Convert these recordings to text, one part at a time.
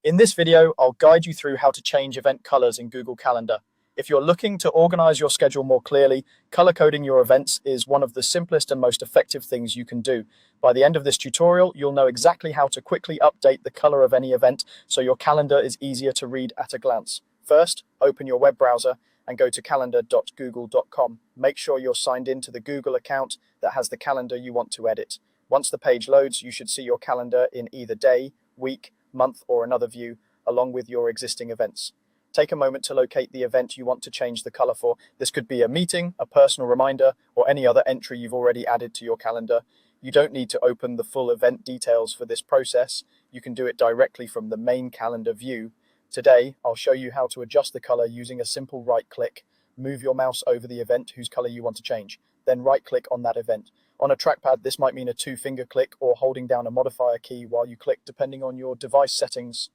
In this video, I'll guide you through how to change event colors in Google Calendar. If you're looking to organize your schedule more clearly, color coding your events is one of the simplest and most effective things you can do. By the end of this tutorial, you'll know exactly how to quickly update the color of any event so your calendar is easier to read at a glance. First, open your web browser and go to calendar.google.com. Make sure you're signed in to the Google account that has the calendar you want to edit. Once the page loads, you should see your calendar in either day, week, month, or another view, along with your existing events. Take a moment to locate the event you want to change the color for. This could be a meeting, a personal reminder, or any other entry you've already added to your calendar. You don't need to open the full event details for this process. You can do it directly from the main calendar view. Today, I'll show you how to adjust the color using a simple right click. Move your mouse over the event whose color you want to change. Then right click on that event. On a trackpad, this might mean a two-finger click or holding down a modifier key while you click, depending on your device settings.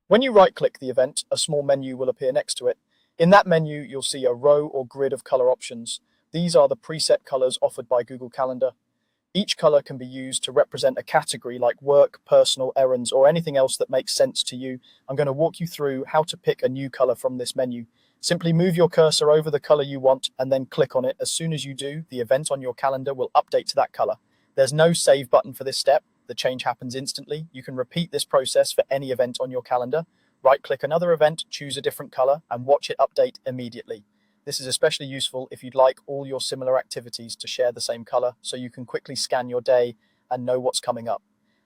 When you right-click the event, a small menu will appear next to it. In that menu, you'll see a row or grid of color options. These are the preset colors offered by Google Calendar. Each color can be used to represent a category like work, personal, errands, or anything else that makes sense to you. I'm going to walk you through how to pick a new color from this menu. Simply move your cursor over the color you want and then click on it. As soon as you do, the event on your calendar will update to that color. There's no save button for this step. The change happens instantly. You can repeat this process for any event on your calendar. Right-click another event, choose a different color, and watch it update immediately. This is especially useful if you'd like all your similar activities to share the same color, so you can quickly scan your day and know what's coming up.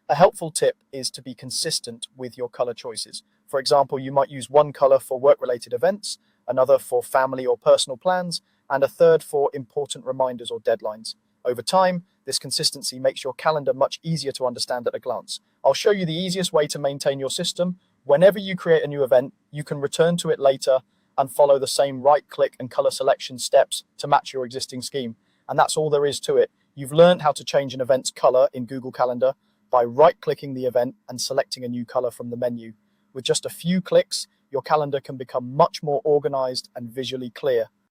A helpful tip is to be consistent with your color choices. For example, you might use one color for work-related events, another for family or personal plans, and a third for important reminders or deadlines. Over time, this consistency makes your calendar much easier to understand at a glance. I'll show you the easiest way to maintain your system. Whenever you create a new event, you can return to it later and follow the same right-click and color selection steps to match your existing scheme. And that's all there is to it. You've learned how to change an event's color in Google Calendar by right-clicking the event and selecting a new color from the menu. With just a few clicks, your calendar can become much more organized and visually clear.